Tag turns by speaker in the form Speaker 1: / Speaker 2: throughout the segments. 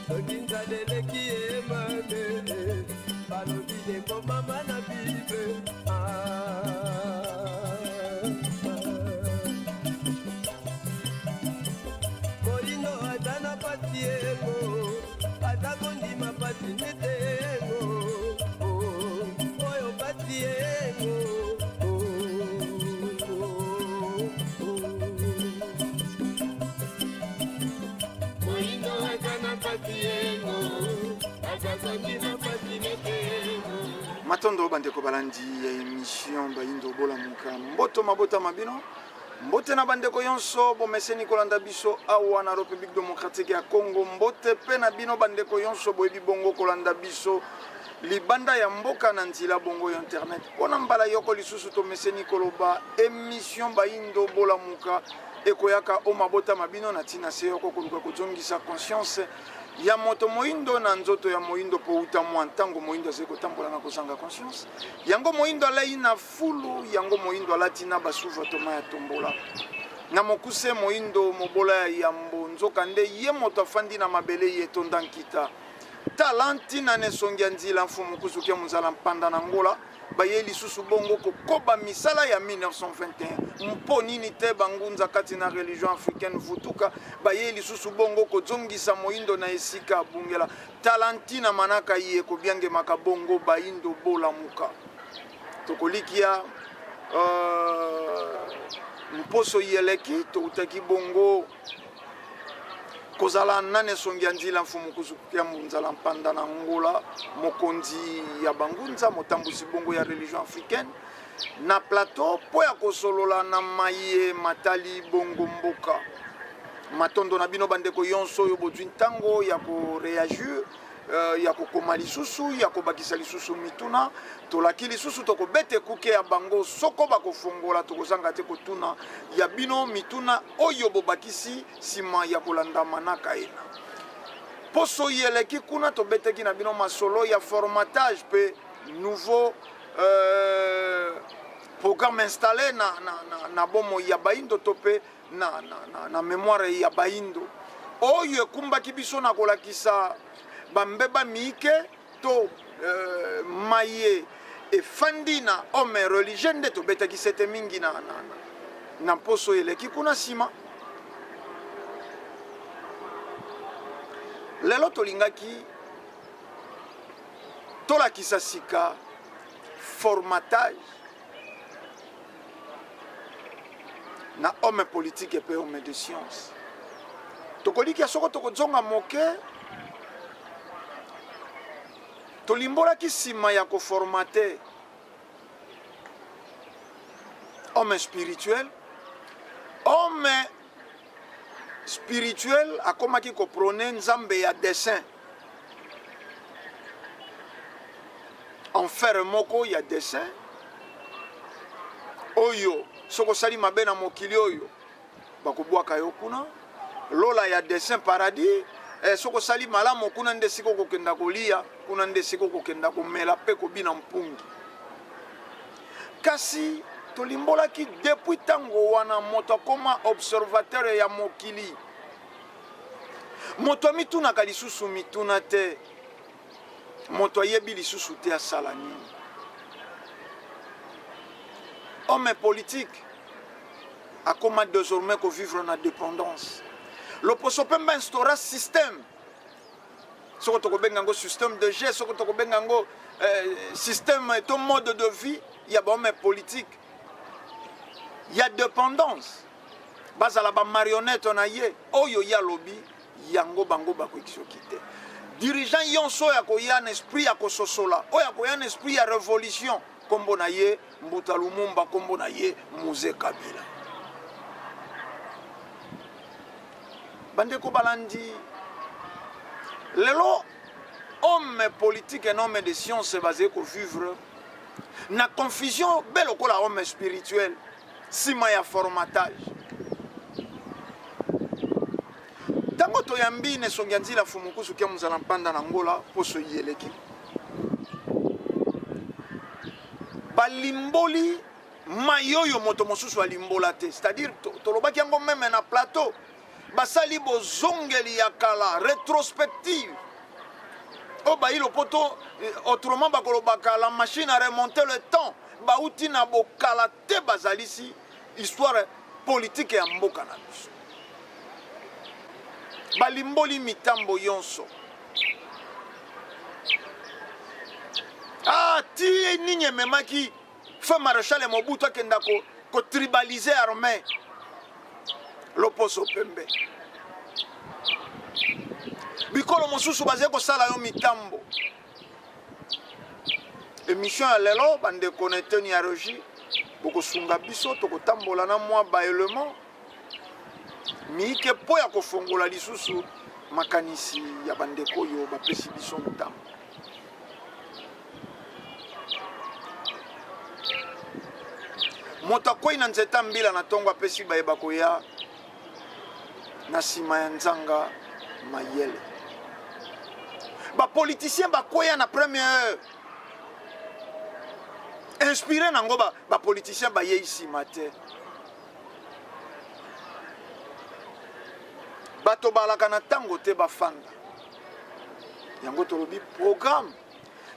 Speaker 1: Sokinza leleki emame balobi dengo mama na bibe moyindo aza na pasi yengo aza kondima pasi nete yengo oyo pasi yengo moyindo aza na pasi yengo aza kondima pasi nete yengo.
Speaker 2: Matondo bandeko balandi ya émission Bayindo Bolamuka mboto mabota mabino mbote na bandeko yonso bomeseni kolanda biso awa na République démocratique ya Congo mbote pe na bino bandeko yonso boyebi bongo kolanda biso libanda ya mboka na nzila bongo ya internet pona mbala yoko lisusu to meseni koloba émission Bayindo Bolamuka ekoyaka o mabota mabino na tina se yoko koluka kozongisa conscience ya moto moindo na nzoto ya moindo po utamwa ntango moindo azeko tambola na kozanga conscience yango moindo alai na fulu yango moindo alati na basuva toma ya tombola na mokuse moindo mobola ya yambo nzoka nde ye moto afandi na mabele ye tonda nkita talanti na nesongi ya nzila mfumu kusukia muzala mpanda na ngola baye lisusu bongo kokoba misala ya 1921 mpo nini te bangunza kati na religion africaine vutuka baye lisusu bongo kozongisa moindo na esika bungela talantina manaka ye kobiange makabongo Bayindo Bolamuka tokolikia mposo yeleki to utaki bongo kozala nane songi ya nzila mfumu kusukia munzala mpanda na ngola mokonzi ya bangunza motambusi bongo ya religion africaine na plateau po ya kosolola na maye matali bongo mboka matondo na bino bandeko yonso oyo bozwi ntango ya koreagir ya kokoma lisusu ya kobakisa lisusu mituna tolaki lisusu tokobete kuke ya bango soko bakofongola tokozanga te kotuna ya bino mituna oyo bobakisi nsima ya kolanda manaka ena poso yeleki kuna tobeteki na bino masolo ya formatage pe nouveau programme installé na bomo ya Bayindo to pe na mémoire ya Bayindo oyo ekumbaki biso na kolakisa bambeba miike to maye efandi na homme religieux nde tobetaki sete mingi na mposo eleki kuna nsima lelo tolingaki tolakisa sika formatage na homme politique et homme de science tokoliki ya soko tokozonga moke tolimbolaki nsima ya koformate homme spirituel akomaki koprone nzambe ya dessin enfer moko ya dessin oyo soko sali mabe na mokili oyo bakobwaka yo kuna lola ya dessin paradis soko sali malamu kuna nde siko kokenda kolia kuna nde siko kokenda komela pe kobina mpungi kasi tolimbolaki depuis tango wana moto akoma observateur ya mokili moto amitunaka lisusu mituna te moto ayebi lisusu te asala nini homme politique akoma désormais kovivre na dépendance loposo pemba instaura système soko tokobenga ngo système de jeu soko tokobenga ngo système to mode de vie ya homme politique ya dépendance bazala ba marionnette na ye oyo ya lobi yango bango bakokisoki te dirigeant yonso ya koya na esprit ya kososola oyo ya koya na esprit ya révolution kombo na ye Mbuta Lumumba kombo na ye Mzee Kabila bandeko balandi lelo homme politique et homme de science basé ko vivre na confusion belo ko la homme spirituel sima ya formatage tango toyambi ne songi nzila fumukusu kia muzala mpanda na ngola poso yeleki balimboli mayoyo moto mosusu alimbola te c'est-à-dire tolobaki yango même na plateau basali bozongeli ya kala rétrospective o bayilo poto autrement bakolobaka la machine à remonter le temps bauti na bokala te bazalisi histoire politique ya mboka na biso balimboli mitambo yonso ti nini ememaki fe maréchal Mobutu akenda ko tribaliser armée loposo pembe bikolo mosusu baze kosala yo mitambo émission ya lelo bande connecteni ya régie bokosunga biso tokotambola na mwa baelement miike po ya kofongola lisusu makanisi ya bandeko oyo bapesi biso ntambo moto akwei na nzeta mbila na ntongo apesi bayeba koya na nsima ya nzanga mayele bapoliticien bakweya na première heure inspiré nango bapoliticien bayei nsima te bato balaka na ntango te bafanda yango tolobi programme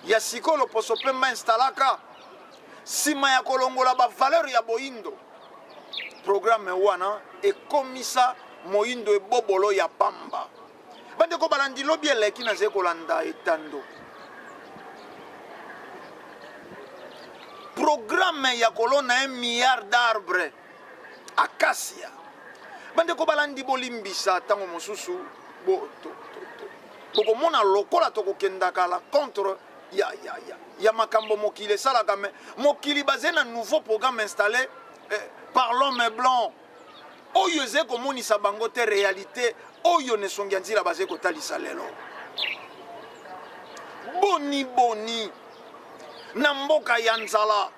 Speaker 2: ya sikoyo loposo pemba instalaka nsima ya kolongola bavaleur ya boyindo programme wana ekomisa moyindo ebobolo ya pamba bandeko balandi lobi eleki nazali kolanda etando programme ya kolona 1 milliard d'arbre acacia bandeko balandi bolimbisa ntango mosusu tokomona lokola tokokendaka la contre ya makambo mokili esalaka me mokili baze na nouveau programme installé par l'homme blanc oyo eze komonisa bango te réalité oyo nesongi ya nzela baze kotalisa lelo boni na mboka ya nzala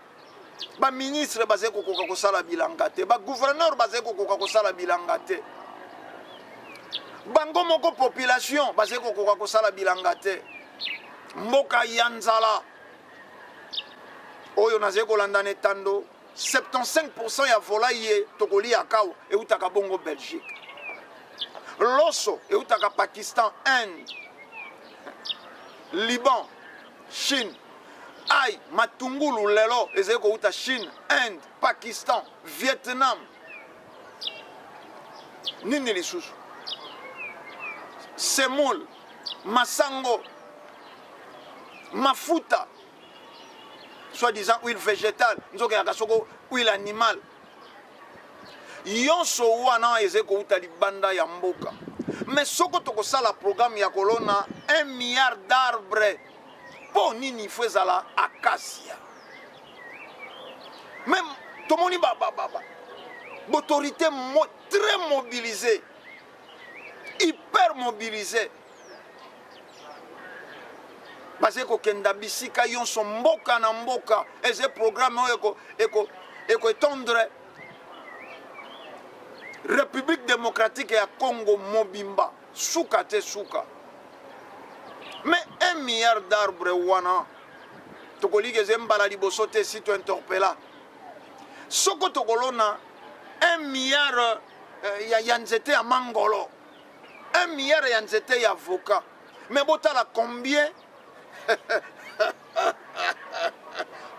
Speaker 2: baministre baze kokoka kosala bilanga te bagouverneur baze kokoka kosala bilanga te bango moko population baze kokoka kosala bilanga te mboka ya nzala oyo naze kolanda netando 75% ya volaille ye tokolia kawa eutaka bongo Belgique loso eutaka Pakistan, Inde, Liban, Chine ai matungulu lelo ezali kouta Chine, Inde, Pakistan, Vietnam nini lisusu semoule masango mafuta soi-disant huile végétale nzoka ya kasoko huile animale yonso wana ezali kouta libanda ya mboka mais soko tokosala programme ya kolona 1 milliard d'arbres po nini faut ezala acacia même tomoni autorité très mobilisée hyper mobilisée bazali kokenda bisika yonso mboka na mboka eze programme oyo ekoetendre République démocratique ya Congo mobimba suka te suka mais 1 milliard d'arbres wana tokoliki eze mbala liboso te si to interpella soko tokolona 1 milliard ya nzete ya mangolo 1 milliard ya nzete ya avocat mais botala combien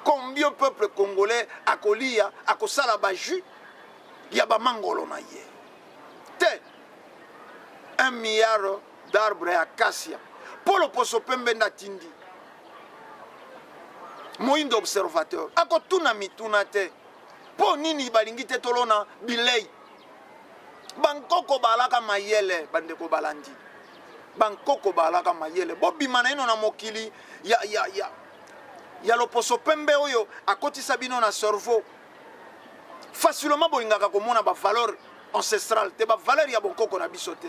Speaker 2: combien peuple congolais akolia akosala ba jus ya ba mangolo na ye te 1 milliard d'arbres acacia polo poso pembe na tindi moindo observateur akotuna mituna te po nini balingi te tolona bilei bankoko balaka mayele bandeko balandi bankoko balaka mayele bobima na ino na mokili ya loposo pembe oyo akotisa bino na cerveau facilement bolingaka komona bavaleur ancestrale te bavaleur ya bonkoko na biso te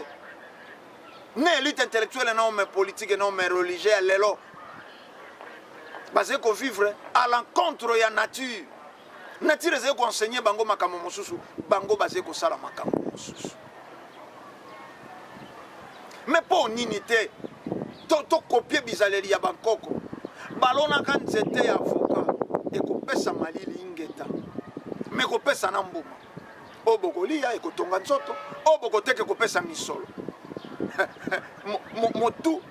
Speaker 2: ne élite intellectuelle na homme politique na homme religieux ya lelo bazali kovivre à l'encontre ya nature nature ezali koenseigner bango makambo mosusu bango bazali kosala makambo mosusu mais po nini te tokopie bizaleli ya bankoko balonaka nzete ya avoka ekopesa malili ingeta me kopesa na mbuma o bokolia ekotonga nzoto o bokoteke kopesa misolo motu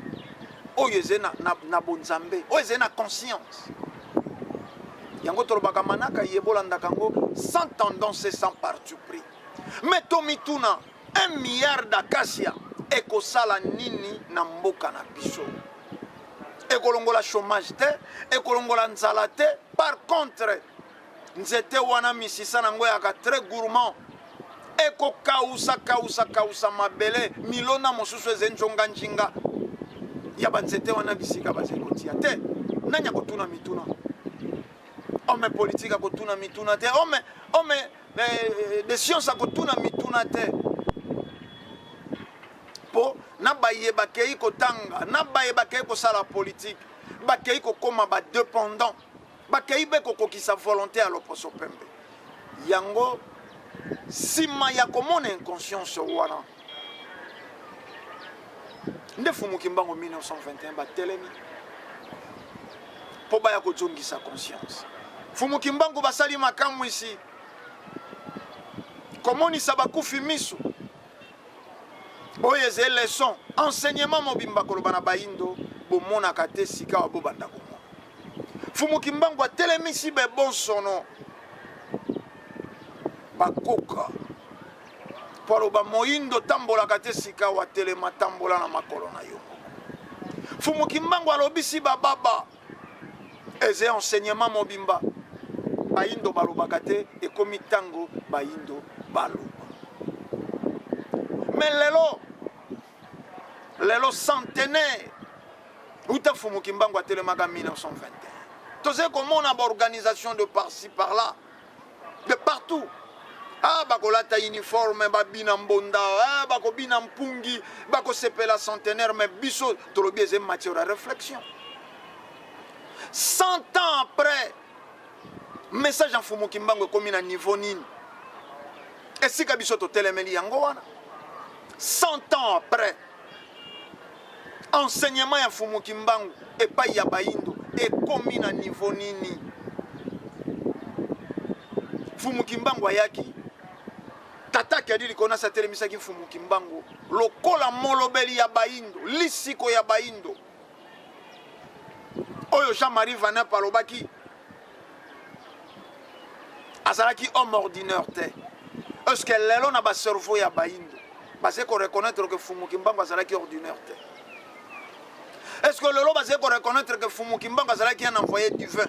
Speaker 2: oyo eze na bonzambe oyo eze na conscience yango tolobaka manaka yebolandaka yango sans tendance et sans parti pris mais tomituna 1 milliard d'akasia ekosala nini na mboka na biso ekolongola chômage te ekolongola nzala te par contre nzete wana misisa nango yaka très gourmand ekokausa mabele milona mosusu eze nzonga njinga ya banzete wana bisika bazekotia te nani akotuna mituna homme politique akotuna mituna te homme de science akotuna mituna te po na baye bakei kotanga na baye bakei kosala politique bakei kokoma badépendant bakei be kokokisa volonté ya loposo pembe yango sima ya komona inconscience wana nde fumuki mbango 1921 batelemi po baya kozongisa conscience fumuki mbango basali makambo isi komonisa bakufi misu oyo eze leçon enseignement mobimba koloba na bayindo bomonaka te sika wa bobanda komona fumuki mbango atelemisi bebonsono bakoka po aloba moyindo tambolaka te sika wa telema tambola na makolo na yo fumuki mbango alobisi bababa eze enseignement mobimba bayindo balobaka te ekomi ntango bayindo baloba mais lelo centenaire uta fumuki mbango atelemaka 1921 tozali komona baorganisation de par-ci par-là de partout bakolata uniforme babina mbonda bakobina mpungi bakosepela centenaire mais biso tolobi eze matière ya réflexion 100 ans après message en fumuki mbango ekomi na niveau nini esika biso totelemeli yango wana 100 ans après enseignement ya fumuki mbango epai ya bayindo ekomi na niveau nini fumuki mbango ayaki tataki adi likona satelemisaki fumuki mbango lokola molobeli ya bayindo lisiko ya bayindo oyo Jean-Marie Vanep alobaki azalaki homme ordinaire te est-ce que lelo na bacerveau ya bayindo base ko reconnaître que fumuki mbango azalaki ordinaire te est-ce que lelo base ko reconnaître que fumuki mbango azalaki un envoyé divin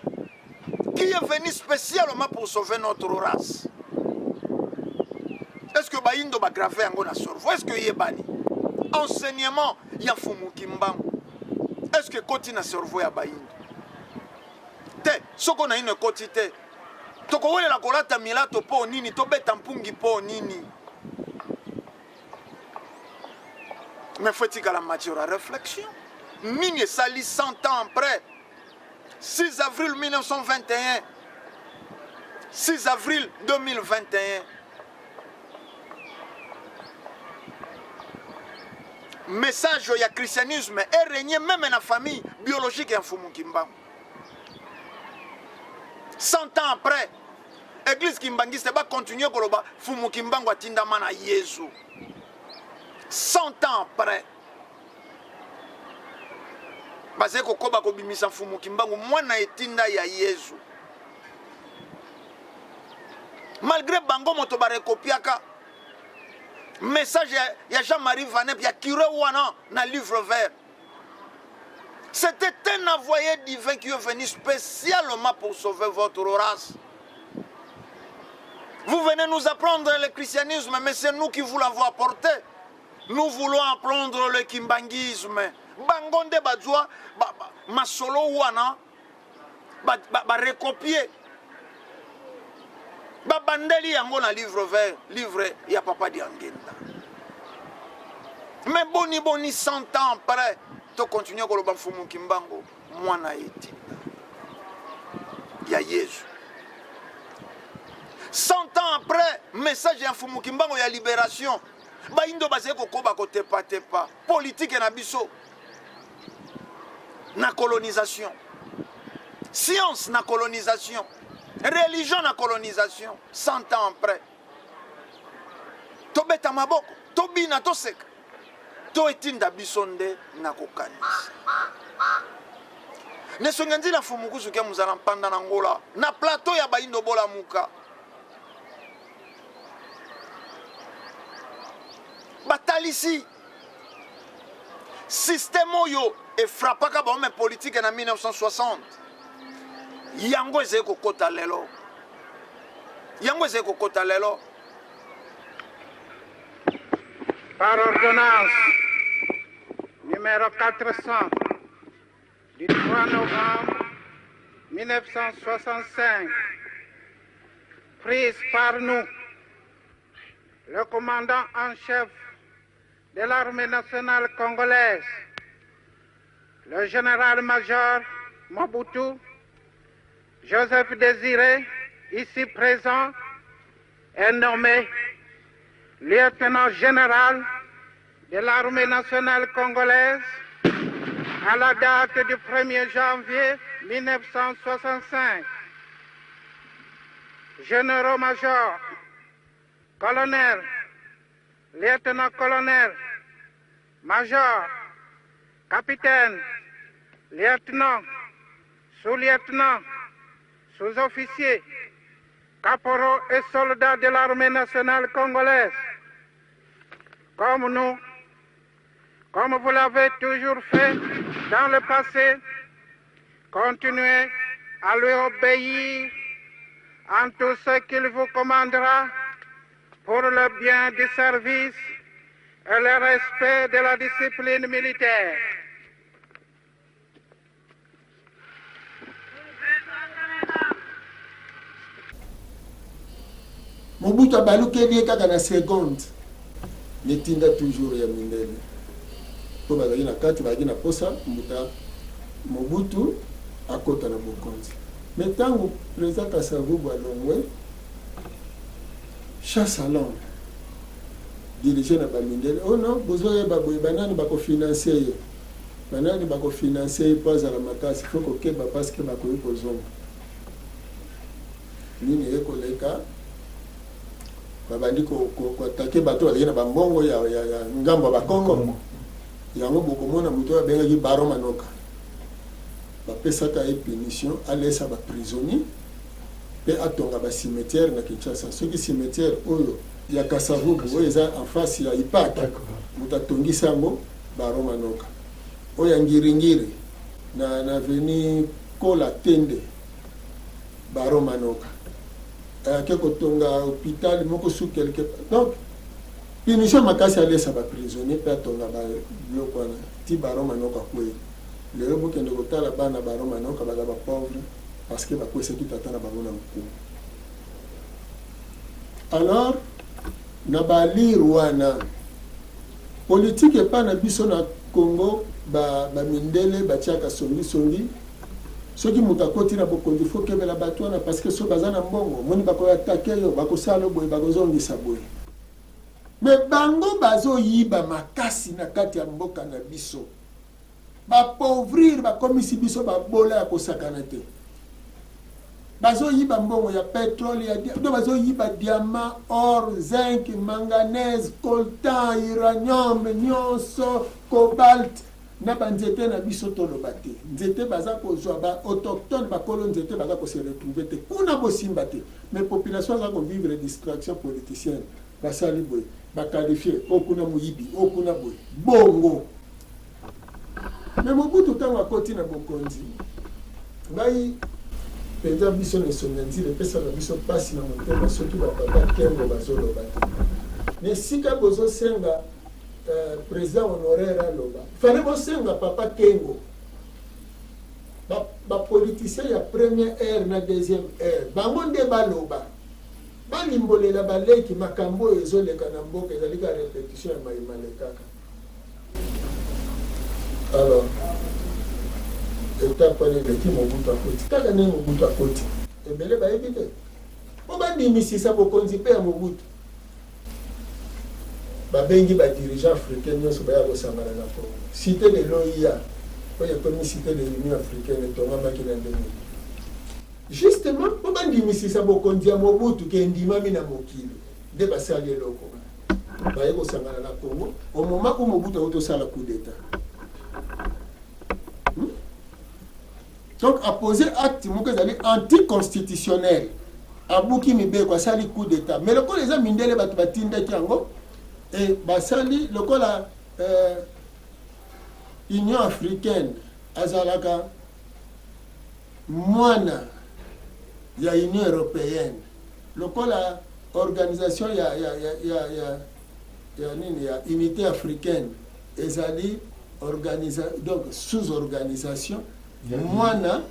Speaker 2: qui est venu spécialement pour sauver notre race? Est-ce que bayindo ba gravé yango na cerveau? Est-ce que yebani enseignement ya fumuki mbango est-ce que koti na cerveau ya bayindo te soko na ine koti te tokowelela kolata milato po nini tobeta mpungi po nini mais faut-il la matière à réflexion nini esali 100 ans après 6 avril 1921 6 avril 2021 message ya christianisme est régné même dans la famille biologique ya fumuki mbango 100 ans après église kimbangiste va continuer koloba fumuki mbango atindama na Yesu 100 ans après baze kokoba kobimisa fumuki mbango mwana etinda ya Yesu malgré bango moto barekopiaka message ya Jean-Marie Vanep ya curé wana na livre vert. C'était un envoyé divin qui est venu spécialement pour sauver votre race. Vous venez nous apprendre le christianisme, mais c'est nous qui vous l'avons apporté. Nous voulons apprendre le kimbangisme. Bangonde badjoa masolo wana ba recopier. Babandeli yango na livre vert, livre ya papa di Angenda. Mais boni 100 ans après, to continue koloba fumuki mbango mwana etinda ya Yesu. 100 ans après, message ya fumuki mbango ya libération. Bayindo baze kokoba ko tepa politique na biso. Na colonisation. Science na colonisation. Religion na colonisation. 100 ans après. tobeta maboko tobina toseka to etinda biso nde na kokanisa nesonga nzina fumukusu ke muzala mpanda na ngola na plateau ya Bayindo Bola Muka batalisi système oyo efrappaka bahome politique na 1960 yango ezali kokota lelo
Speaker 3: Par ordonnance numéro 400 du 3 novembre 1965, prise par nous, le commandant en chef de l'armée nationale congolaise, le général-major Mobutu Joseph Désiré, ici présent, est nommé lieutenant général de l'armée nationale congolaise à la date du 1er janvier 1965. Généraux-major, colonel, lieutenant-colonel, major, capitaine, lieutenant, sous-lieutenant, sous-officiers, caporaux et soldats de l'armée nationale congolaise, comme vous l'avez toujours fait dans le passé, continuez à lui obéir en tout ce qu'il vous commandera pour le bien du service et le respect de la discipline militaire.
Speaker 4: Mobutu abalukeli kaka na seconde netinda toujours ya mindele po bazali na kati bazali na posa Mobutu akota na bokonzi mais tango président Kasavubu alongwe chasse à l'homme dirigé na bamindele oh non bozoye baboye banani bakofinancer ye banani bakofinancer ye po azala makasi faut kokeba parce que bakoyi kozonga nini ekoleka babandi koatake bato bazali na bambongo ya ngambo ya bakongo yango bokomona moto abengaki Baro Manoka bapesaka ye punition alesa baprisonnier mpe atonga bacimetière na Kinshasa soki cimetière oyo ya Kasavubu oyo eza en face ya Ipata moto atongisa yango Baro Manoka oyo ya Ngiringiri na veni Kola Tende Baro Manoka ke kotonga hôpital moko sous quelque donc punition makasi alesa baprisonnier mpe atonga biloko wana ti Baro Manoka kwe lelo bokende kotala bana Baro Manoka baza bapauvre parce que bakwesaki tata na bango na mokumu. Alors na balire wana politique epa na biso na Congo bamindele batiaka songi soki moto akoti na bokonzi fo kebela bato wana parce que so baza na mbongo moni bakoatake yo bakosala boye bakozongisa boye me bango bazoyiba makasi na kati ya mboka na biso bapauvrir bakomisi biso babola ya kosakana te bazoyiba mbongo ya pétrole ya do bazoyiba diamant or zinc manganèse coltan uranium nyonso cobalt na banzete na biso toloba te nzete baza kozwa ba autochtone bakolo nzete baza ko se retrouver te kuna bosimba te mais population za ko vivre distraction politicienne basali boy baqualifier okuna muyibi okuna boy bongo mais Mobutu tango akoti na bokonzi ngai penza biso na songanzi le pesa na biso pasi na motema soki bapapa kengo bazoloba te mais sika bozo senga président honoraire aloba fallait bosenga papa Kengo ba politicien ya première ère na deuxième ère bango nde baloba balimbolela baleki makambo ezoleka na mboka ezali ka répétition ya mayimale kaka. Alors étape wana eleki Mobutu akoti kaka nde Mobutu akoti ebele bayebi te po bandimisisa bokonzi mpe ya Mobutu babengi ba dirigeant africain nyonso baya kosangana na Congo cité de l'OIA oyo komi cité de l'Union africaine etongamaki na 2000 justement po bandimisisa bokonzi ya Mobutu ke ndimami na mokili nde basali eloko baye kosangana na Congo au moment où Mobutu autosala coup d'état. Donc, à poser acte anticonstitutionnel, à Bouki Mibe, quoi, ça, coup d'état. Mais le coup, les amis, les bâtiments, et basali, le coup, la Union africaine, Azalaka, Moana, il y a Union européenne, le coup, la organisation, il y a unité africaine, Ezali, donc sous-organisation. Moana,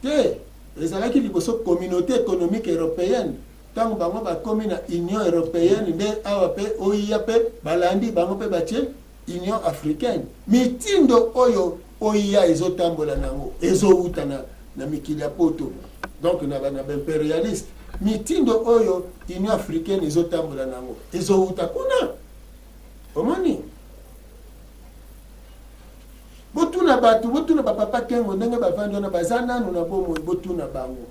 Speaker 4: les alaki liboso communauté économique européenne, tant bango ba commune Union européenne, nde awape OIAP balandi bango pe batie Union africaine. Mitindo oyo OIA ezotambola nango, ezouta na mikili ya poto. Donc na impérialiste. Mitindo oyo Union africaine ezotambola nango, ezouta kuna. Omoni botuna batu botuna papa kengo ndenge bavandi na bazana na bomo botuna bango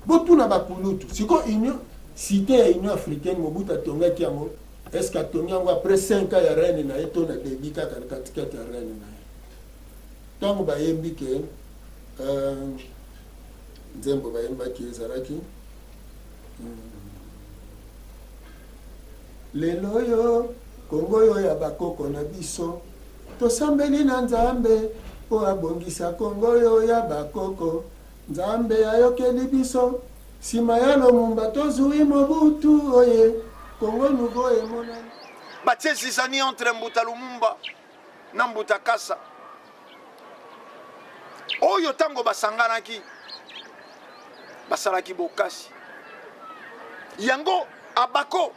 Speaker 4: botuna bakulutu siko union cité ya Union africaine Mobutu atongaki yango est-ce atongi yango après 5 ans ya reine na eto na debika katika ya reine na tango bayembi ke nzembo bayembaki ezalaki lelo yo Kongo yo ya bakoko na biso tosambeli na Nzambe po abongisa Kongo yo ya bakoko Nzambe ayokeli biso sima ya Lumumba tozui Mobutu oye Kongo nouveau emonani
Speaker 2: batie sisani entre Mbuta Lumumba na Mbuta Kasa oyo tango basanganaki basalaki bokasi yango abako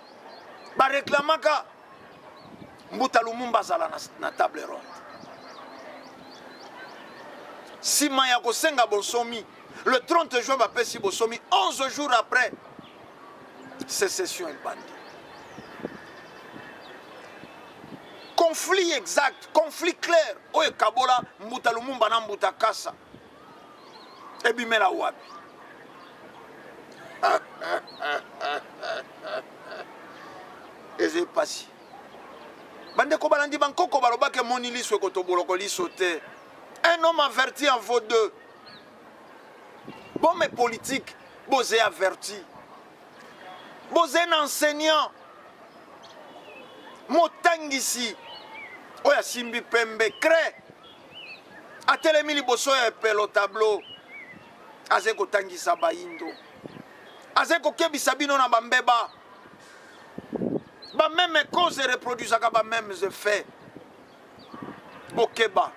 Speaker 2: bareklamaka Mbuta Lumumba zala na table ronde. Sima ya kosenga bosomi, le 30 juin bapesi bosomi, 11 jours après, sécession et bandit. Conflit exact, conflit clair, oye kabola Mbuta Lumumba na Mbuta Kasa. Ebimela wapi. Et c'est passé. Bande ko balandi bankoko balobake moni liso kotoboloko liso te. Un homme averti en vaut deux. Bon mais politique, bosé averti. Bosé un enseignant. Motangisi. Oya simbi pembe cré. Atelemi liboso ya pelo tableau. Azeko tangisa baindo. Azeko kebisa bino na bambeba. Ba même cause reproduisent ba mêmes effets. Bokeba.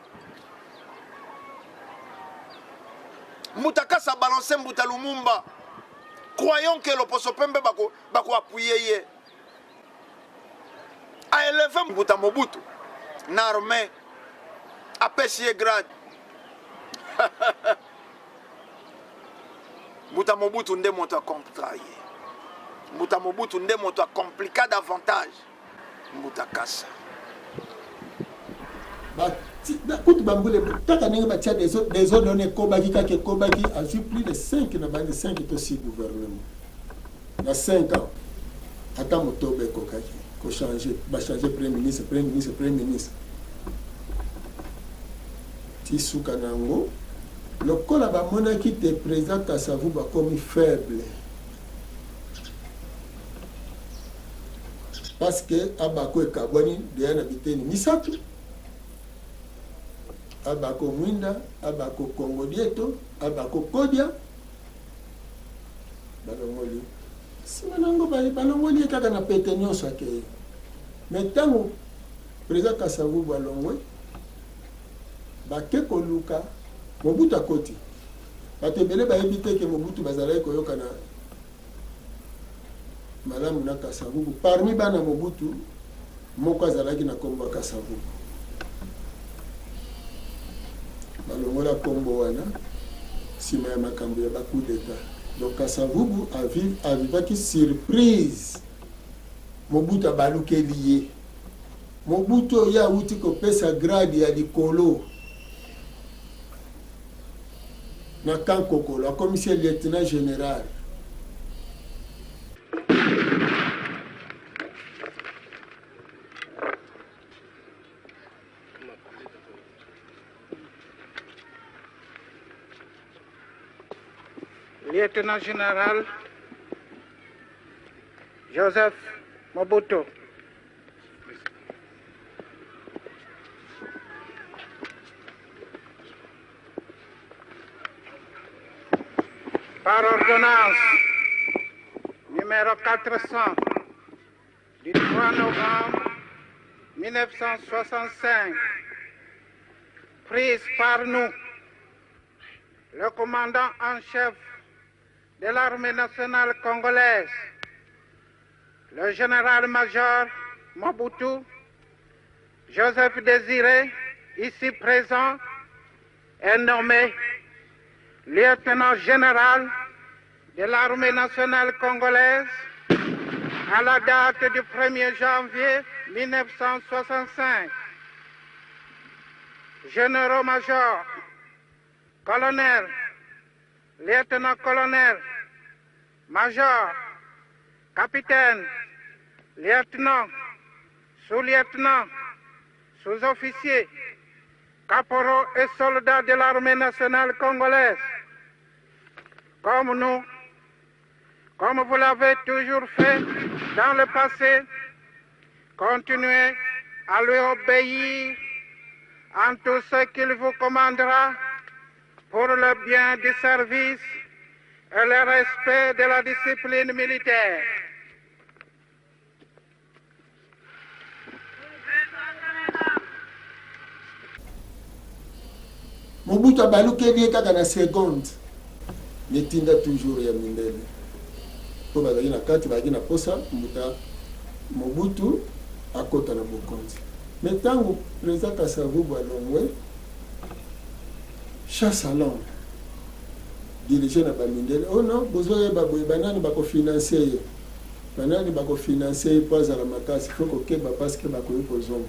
Speaker 2: Mbuta Kasa balancé Mbuta Lumumba. Croyons que l'opposition pembe bako appuyer ye. A élevé Mbuta Mobutu. N'armée. A pêché grade. Mbuta Mobutu nde monta contrarié. Mbuta Mobutu nde moto a compliqué davantage. Mbuta Kasa.
Speaker 4: Kutu bambule taka ninga batia des autres données kobaki kake kobaki a vu plus de 5 na bande 5 to 6 gouvernement. Na 5 ans. Ata motobe kokaki ko changer ba changer premier ministre. Tisuka nango lokola ba monaki te président Kasavu ba comme faible. Parce que abako ekabwani de na biteni misatu abako mwinda abako Kongo dieto abako kodia balongoli simanango balongoli kaka na pete nyonso ake metango président Kasavu balongwe bake koluka Mobutu akoti batebele bayebi te ke Mobutu bazalaki koyoka na malamu na Kasavubu parmi bana Mobutu moko azalaki na kombo Kasavubu balongola kombo wana sima ya makambo ya bacoup d'état donc Kasavubu avivaki surprise Mobutu abalukeli ye Mobutu ya uti kopesa grade ya likolo na Kankokolo commissaire lieutenant général
Speaker 3: lieutenant général Joseph Mobutu. Par ordonnance numéro 400 du 3 novembre 1965, prise par nous, le commandant en chef de l'armée nationale congolaise, le général-major Mobutu, Joseph Désiré, ici présent, est nommé lieutenant général de l'armée nationale congolaise à la date du 1er janvier 1965. Généraux-major, colonel, lieutenant-colonel, major, capitaine, lieutenant, sous-lieutenant, sous-officier, caporaux et soldats de l'armée nationale congolaise. Comme vous l'avez toujours fait dans le passé, continuez à lui obéir en tout ce qu'il vous commandera pour le bien du service et le respect de la discipline militaire.
Speaker 4: Mobutu abalukeli kaka na seconde metinda toujours ya mindele po bazali na kati bazali na posa Mobutu akota na bokonzi. Mais tango président Kasavubu alongwe chasse à l'homme dirigé na bamindele oh non besoin baboye banani bakofinancer ye banani bakofinancer ye po azala makasi faut kokeba parce que bakoyi kozonga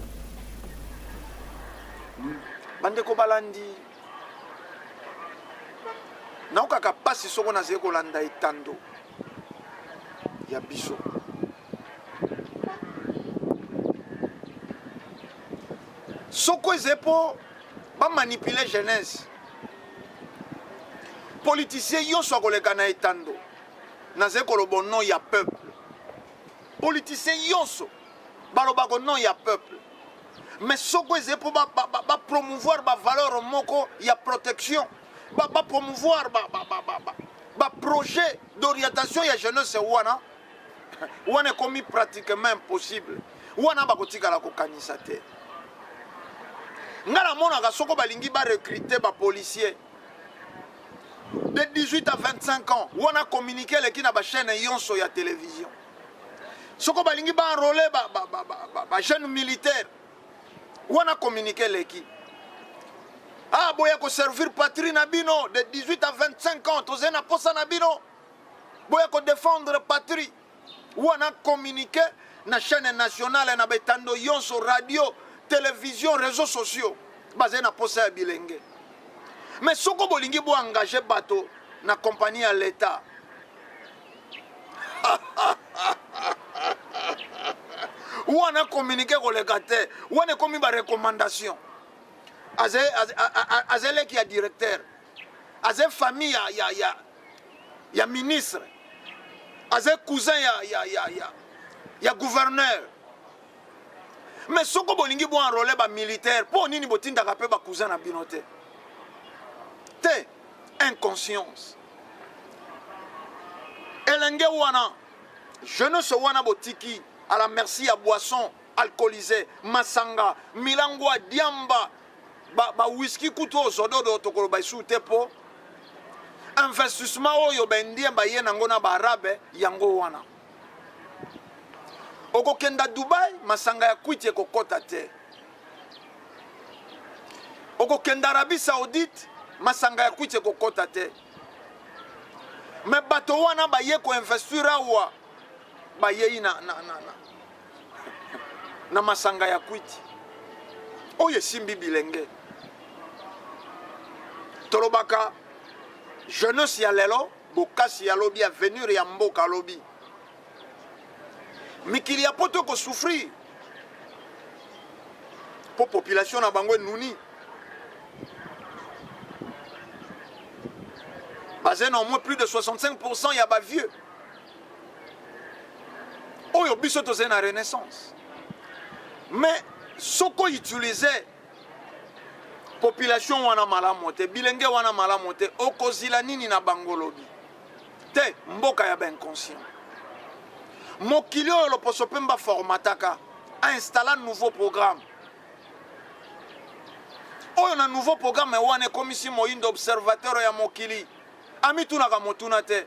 Speaker 2: bandeko balandi naokaka pasi soko nazali kolanda etando ya biso soko ezali mpo bamanipule jeunesse politicien nyonso akoleka na etando nazali koloba nom ya peuple politicien nyonso balobaka nom ya peuple mais soko ezali mpo bapromouvoir bavaleur moko ya protection bapromouvoir baprojet d'orientation ya jeunesse wana ekomi pratiquement impossible wana bakotikala kokanisa te nga namonaka soko balingi barecruter bapolicier de 18 à 25 ans wana communiquer eleki na bachaîne yonso ya télévision soko balingi baenrôler bajeune militaire wana communiquer eleki ah boya ko servir patrie na bino de 18 à 25 ans tozali na posa na bino boya ko défendre patrie wana communiquer na chaîne nationale na betando yonso radio télévision réseaux sociaux basé na posa ya bilenge mais soko bolingi bo engager bato na compagnie ya l'état wana communiquer koleka te wana komi ba recommandation azele qui a directeur azele famille ya ministre azele cousin ya gouverneur mais soko bolingi bo enrôler ba militaire po nini botindaka pe ba cousin na bino te inconscience elenge wana jeunesse wana botiki à la merci ya boisson alcoolisé masanga milangwa diamba ba whisky kuto ozododo tokoloba isu te po investissement oyo bendie baye nango na baarabe yango wana okokenda Dubai masanga ya kwiti ekokota te okokenda Arabie Saoudite masanga ya kwiti ekokota te mais bato wana baye ko investir awa baye na masanga ya kwiti oyo simbi bilenge tolobaka jeunesse ya lelo bokasi ya lobi avenir ya mboka lobi mikili ya poto ko souffrir po population na bango nuni basé au moins plus de 65% ya ba vieux oyo biso tozali na renaissance. Mais soko utiliser population wana malamu te, bilenge wana malamu te, okozila nini na bangolobi te, mboka ya ben inconscient. Mokili oyo loposo pemba formataka a installé un nouveau programme. Oyo na nouveau programme wane komisi moyindo observateur ya mokili ami tunaka motuna te.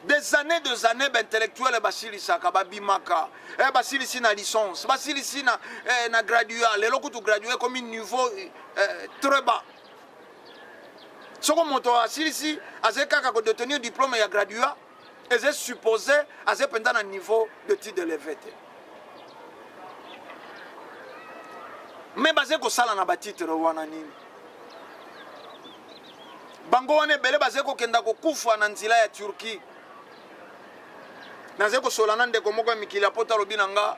Speaker 2: Des années intellectuels basilisaka babimaka basilisi na licence basilisi na graduat lelo kutu gradué comme un niveau très bas. Soko moto asilisi azekaka ko détenir diplôme ya graduat et supposé azependa na niveau de titre élevé. Mais basé ko sala na ba titre wana nini bango wane bele basé ko kenda ko kufa na nzila ya Turquie. Naze ko solana ndeko moko mikili apota lobinanga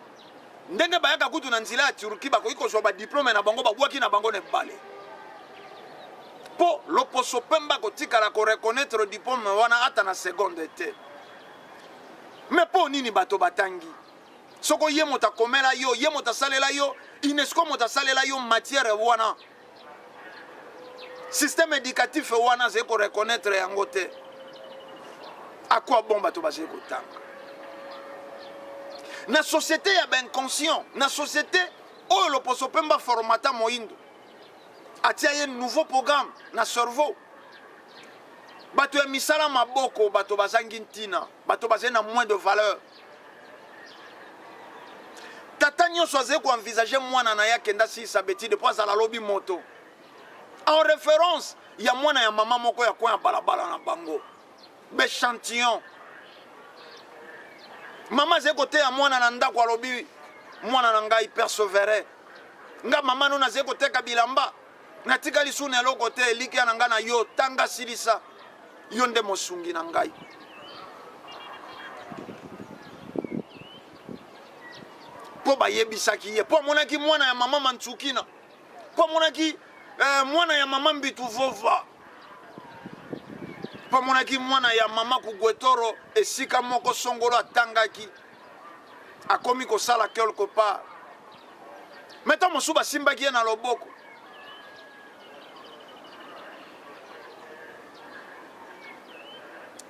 Speaker 2: ndenge bayaka kutu na nzila ya Turquie bakoki kozwa ba diplôme na bango babwaki na bango ne bale po loposo pemba kotikala ko reconnaître diplôme wana ata na seconde te. Mais po nini bato batangi soko ye mota komela yo ye mota salela yo UNESCO mota salela yo matière wana système éducatif wana ze ko reconnaître yango te. À quoi bon bato basé kotanga na société ya ben conscient na société oyo loposo pemba formata moindo atia ye nouveau programme na cerveau bato ya misala maboko bato bazangi ntina bato bazali na moins de valeur. Tata nyonso azali koenvisager mwana na ye akenda silisa betide mpo azala lobi moto en référence ya mwana ya mama moko ya koya balabala na bango bechantillon. Mama ze kote ya mwana na ndako alobi mwana na ngai persévérer nga mama no na ze kote ka bilamba natika lisu na eloko te eliki ya na nga na yo tanga silisa yo nde mosungi na ngai. Po bayebisaki ye po amonaki mwana ya mama Mantsukina po amonaki mwana ya mama Mbitu Vova po amonaki mwana ya mama Kugwetoro esika moko songolo atangaki akomi kosala quelque part. Meta mosu basimbaki ye na loboko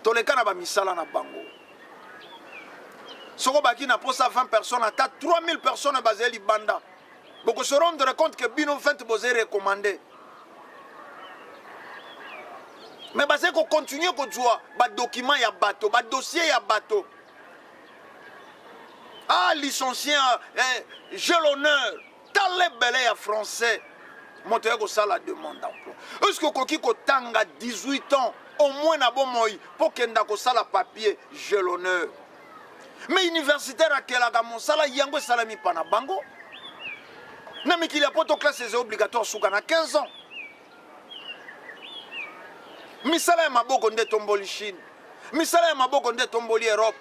Speaker 2: toleka na bamisala na bango soko baki na posa 20 personnes ata 3000 personnes bazeli banda boko se rendre compte que bino 20 bozé recommandé. Mais bazé ko continuer ko jwa ba document ya bato ba dossier ya bato. Ah licencié j'ai l'honneur talé belé ya français moto ko sala demande d'emploi. Est-ce que koki ko tanga 18 ans au moins na bon moi pour kenda ko sala papier j'ai l'honneur. Mais universitaire à quel aga mon sala yango salami pana bango. Na mikili ya poto classe c'est obligatoire souka na 15 ans. Misala ya maboko nde tomboli Chine. Misala ya maboko nde tomboli Europe.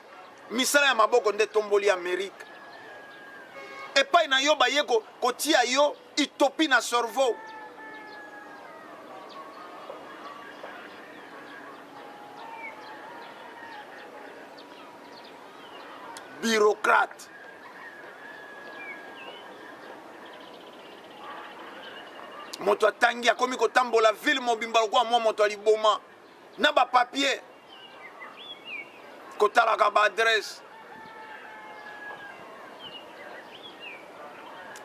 Speaker 2: Misala ya maboko nde tomboli Amérique. Et pas na yo ba yeko kotia yo utopie na cerveau. Bureaucrate. Moto atangi akomi kotambola ville mobimba kwa mwa moto aliboma na ba papier kotala ka ba adresse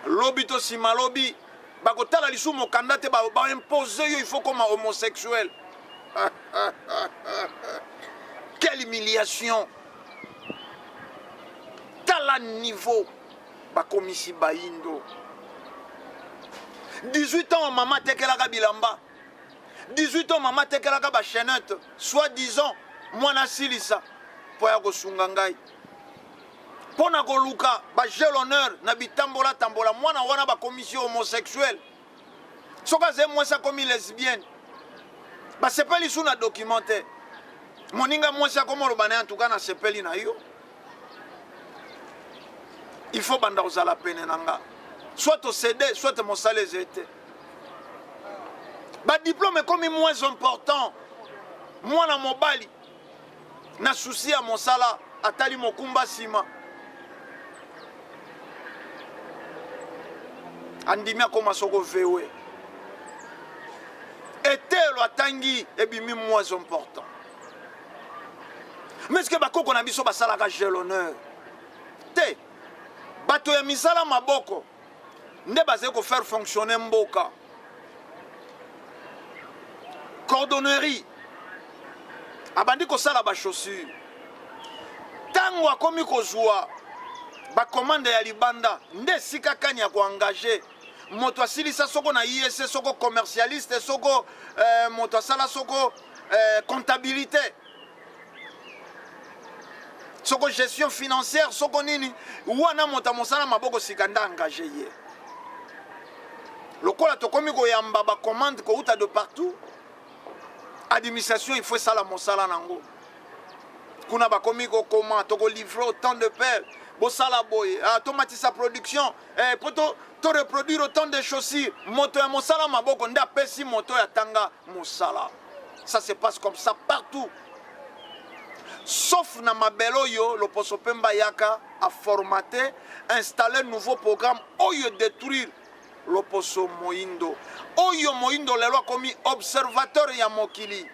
Speaker 2: lobi to sima lobi bakotala lisu mokanda te ba imposer yo il faut comme homosexuel. Quelle humiliation. Tala niveau bakomisi bayindo 18 ans maman tekelaka bilamba 18 ans maman tekelaka ba chaînette soit disant mwana silisa po ya kosunga ngai pona koluka ba j'ai l'honneur na bitambola tambola mwana wana ba commission homosexuelle soka ze mwesa komi lesbienne ba sepeli suna documentaire moninga mwesa komo lobana en tout cas na sepeli na yo il faut banda ozala pene nanga soit au CD soit mon salaire zete Ba diplôme est comme moins important. Moi na mobali na souci à mon sala atali mokumba sima. Andimia koma soko vewe. Etelo atangi ebimi moins important. Mais est-ce que bakoko na biso basala ka j'ai l'honneur? Te bato ya misala maboko nde bazé ko faire fonctionner mboka. Cordonnerie abandi ko sala ba chaussure. Tango akomi kozwa ba commande ya libanda nde sika kani ya ko engager moto asilisa soko na ISC soko commercialiste soko moto asala soko comptabilité soko gestion financière soko nini wana moto mosala maboko sikanda engagé ye lokola tokomi koyamba ba commande ko uta de partout administration il faut sala mosala nango kuna bakomi ko comment toko livrer autant de pelles bosala boye automatisa production poto to reproduire autant de chaussures moto ya mosala maboko nda pesi moto ya tanga mosala. Ça se passe comme ça partout sauf na mabelo yo le poso pemba yaka a formaté installer nouveau programme oyo détruire le poso moindo oyo moindo lelo komi observateur ya mokili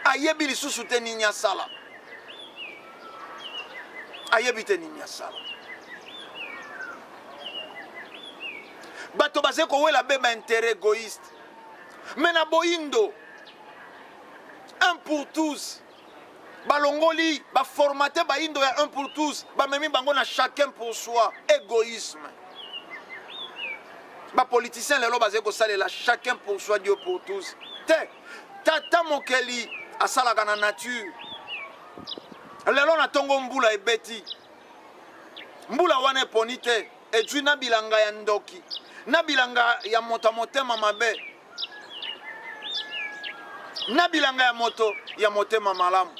Speaker 2: ayebi lisusu te nini asala ayebi te nini asala bato baze kowela be ba intérêt égoïste mais na boindo un pour tous balongoli ba formaté ba indo ya un pour tous ba memi bango na chacun pour soi égoïsme ba politicien lelo baze ko salela chacun pour soi Dieu pour tous te tata mokeli asalaka na nature lelo na tongo mbula ebeti mbula wana eponi te edwi na bilanga ya ndoki na bilanga ya moto motema mabe na bilanga ya moto ya motema malamu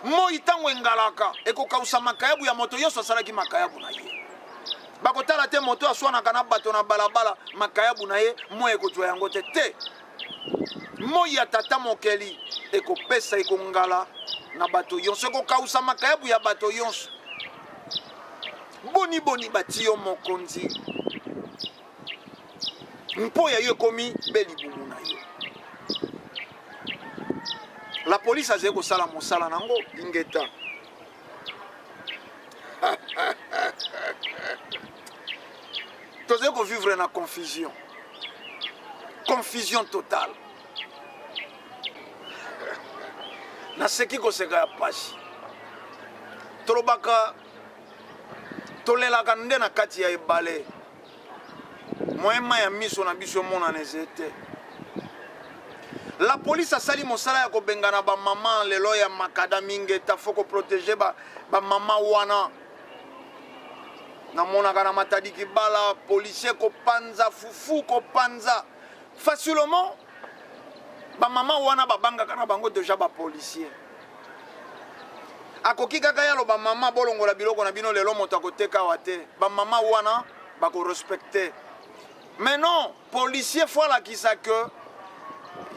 Speaker 2: moi tango engalaka ekokausa makayabu ya moto yoso asalaki makayabu na ye bakotala te moto aswanaka na bato na balabala makayabu na ye moi ekozwa yango te te moi ya tata mokeli ekopesa ekongala na bato yonso ekokausa makayabu ya bato yonso boni boni batiyo mokonzi mpo ya yo ekomi belibumu na yo. La police azali kosala mosala nango ingeta tozali kovivre na confusion totale naseki koseka ya pasi tolobaka tolelaka nde na kati ya ebale moyema ya miso na biso emonana eze te. La police a sali mosala ya kobengana ba maman lelo ya makada mingeta foko protéger ba maman wana na mona kana matadi kibala policier ko panza fufu ko panza facilement ba maman wana ba banga kana bango déjà ba policier akoki kaka yalo ba maman bolongola biloko na bino lelo moto akoteka wate ba maman wana ba ko respecter mais non policier faut la kisa que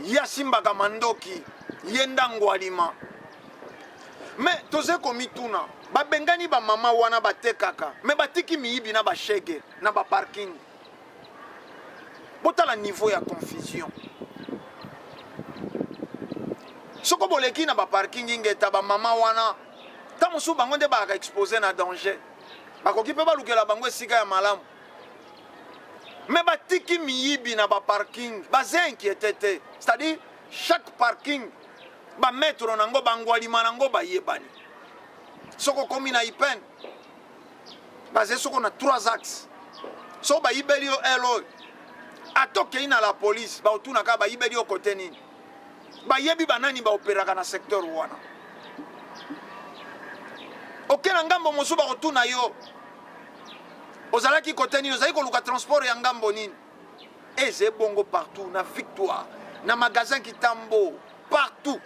Speaker 2: Yasimba Kamandoki, Yendango Alima. Mais toze komituna, ba bengani ba mama wana ba tekaka, mais ba tiki miibi na ba shege, na ba parking. Bota la niveau ya confusion. Soko boleki na ba parking ingeta ba mama wana, tamusu bango nde ba ka exposer na danger. Ba koki pe ba lukela bango esika ya malamu. Mais batiki miyibi na ba parking baze inquiété, c'est-à-dire chaque parking ba mettre nango bangwalima nango ba yebani soko komi na ipen baze soko na 3 axes so ba yibeli yo elo atoke ina la police ba otuna ka ba yibeli yo côté nini ba yebi banani ba operaka na secteur wana okena ngambo mosu ba otuna yo ozalaki côté nini ozali koluka transport ya ngambo nini eze bongo partout na Victoire na magasin Kitambo partout.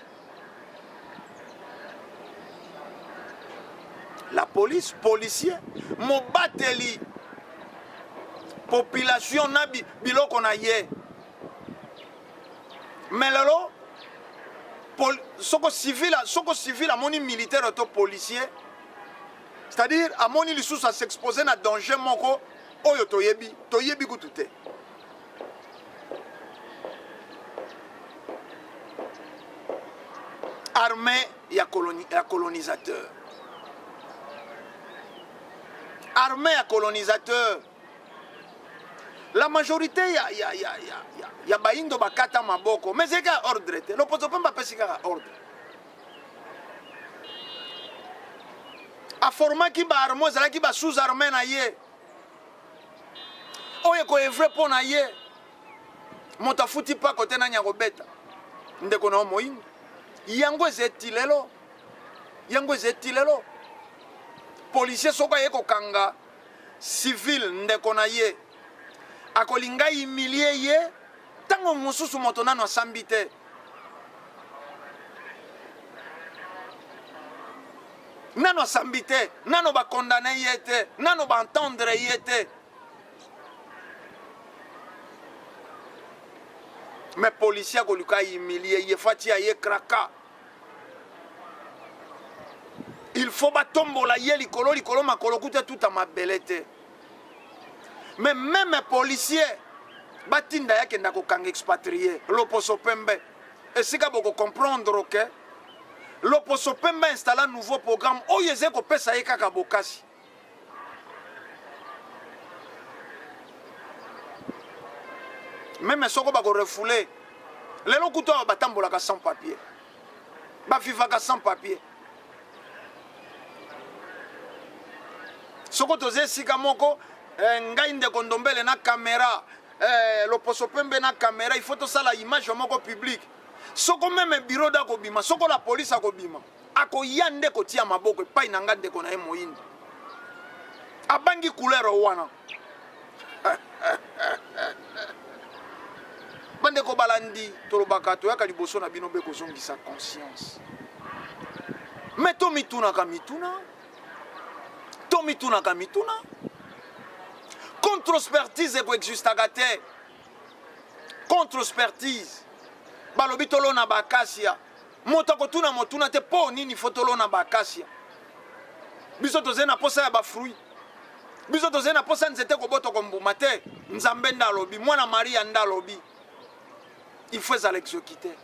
Speaker 2: La police, policier, mobateli population na biloko na ye mais lelo soko civil amoni militaire to policier, c'est-à-dire amoni lisusu à s'exposer na danger moko oyo toyebi kutu te. Armée ya colonisateur. Armée à colonisateur. La majorité ya baindo bakata maboko, mais c'est qu'à ordre. L'opposition pas pesi qu'à ordre. A format qui ba armée, c'est là qui ba sous-armée na ye. Oye ko evre po na ye. Mota futi pa côté na nyarobeta. Ndeko na moyingo. Yango ezetilelo. Policier soka ye ko kanga civil ndeko na ye. Akolinga humilier ye tango mususu moto nano asambi te. Nano asambi te, nano ba condamné ye te, nano ba entendre ye te. Mais policier koluka humilier ye fati ye kraka. Il faut batombola ye likolo makolo kute tout à ma belete. Mais même les policiers, batinda yake ndako kanga expatrié, l'Oposo Pembe. Et si vous comprendre que l'Oposo Pembe installe un nouveau programme, oh yeze ko pesa ye kaka bokasi. Même soko bako refoulé, les gens kuto batambola ka sans papier. Ba viva ka sans papier. Soko toze sika moko ngai ndeko ndombele na caméra l'Oposo Pembe na caméra, il faut tout ça la image moko public. Soko même bureau da ko bima, soko la police ko bima. Ako yande ko tia maboko pa inanga ndeko na moyinde. Abangi couleur wana. Bande ko balandi tolobaka to yaka liboso na bino be ko zongisa conscience. Mais to mituna ka mituna. Contre-expertise ko existe agate. Contre-expertise. Balobi tolo na bakasia. Motako tuna motuna te po nini fotolo na bakasia. Biso toze na posa ya ba fruit. Biso toze na posa nzete ko boto ko mbuma te. Nzambe ndalobi, mwana Maria ndalobi. Il faut ça l'exécuter.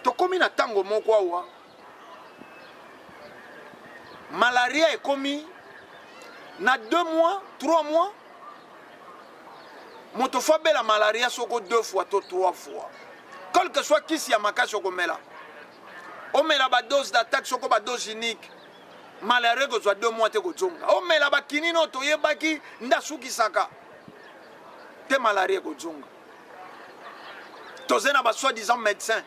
Speaker 2: Tokomi na tango moko awa. Malaria est commis na 2 mois, 3 mois. Motofobe la malaria soko 2 fois, 3 fois. Quel que soit qui s'y a maka soko mela. On met la dose d'attaque soko ba dose unique. Malaria ko soit 2 mois te ko zonga. On met la ba kinino to yebaki ndasuki saka. Te malaria ko zonga. Tozena ba soi-disant médecin.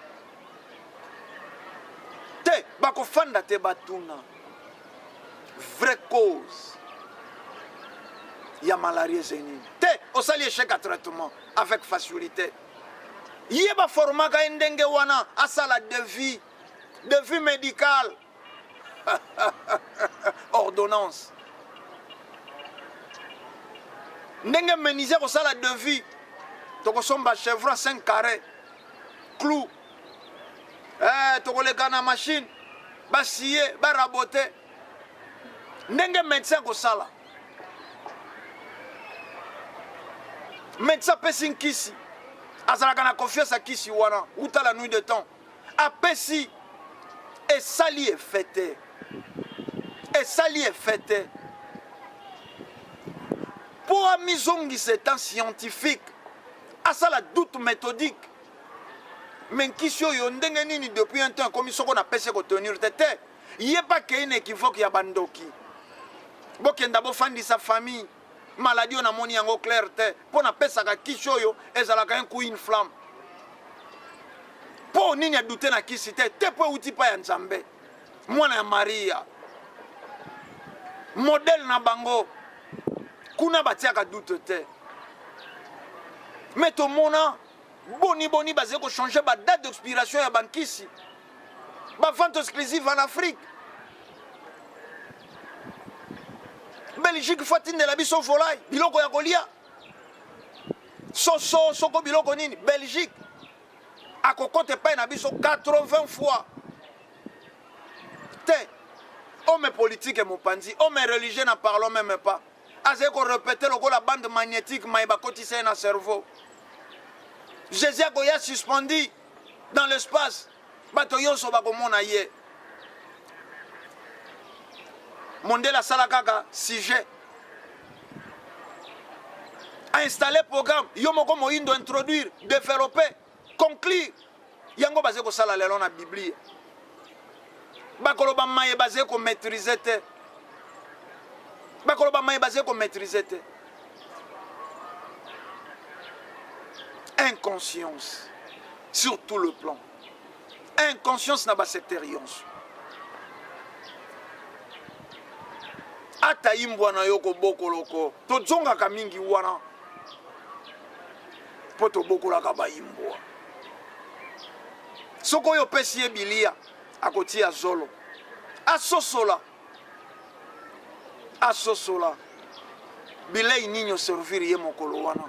Speaker 2: Te bako fanda te batuna. Vraie cause. Il y a malaria zénine. Te osali échec à traitement avec facilité. Yeba forma ka ndenge wana asala devis médical. Ordonnance. Ndenge menuisier osala devis. Toko somba chevron 5 carrés. Clou. Toko le kana machine. Ba scier, ba raboter. Ndenge médecin ko sala. Médecin pesi kisi. Azalaka na confiance à kisi wana. Uta la nuit de temps. Apesi. Et sali est fêté. Et sali est fêté. Pour amizongi c'est un scientifique. Asa la doute méthodique. Mais kisi yo ndenge nini depuis un temps comme soko na pesi ko tenir tete. Yé pas qu'il y a une équivoque ya bandoki. Bokenda bo fandi sa famille. Maladie on a moni yango clair te. Pour na pesa ka kishoyo ezalaka un coup une flamme. Pour nini a douter na kisi te. Te po uti pa ya Nzambe. Mwana ya Maria. Modèle na bango. Kuna batia ka doute te. Mais to mona boni basé ko changer ba date d'expiration ya bankisi. Ba vente exclusive en Afrique. Belgique fatine de la biso volaille, biloko ya kolia. soso soko biloko nini Belgique akokote pa na biso 80 fois te homme politique mopanzi homme religieux na parlons même pas azé ko répéter loko la bande magnétique maïba kotise na cerveau Jésus a goya suspendu dans l'espace bato yonso bakomona ye Mondela Salakaka sujet a installé programme Yomoko Moïndo introduire développer conclure yango basé ko sala lelo na Bible bakoloba maye basé ko maîtriser te bakoloba maye basé ko maîtriser te inconscience sur tout le plan inconscience na ba sectarions ata imbwana yoko bokoloko to zonga ka mingi wana poto bokola ka ba imbwa soko yo pesi ebilia akoti ya zolo asosola bilei ninyo servir ye mokolo wana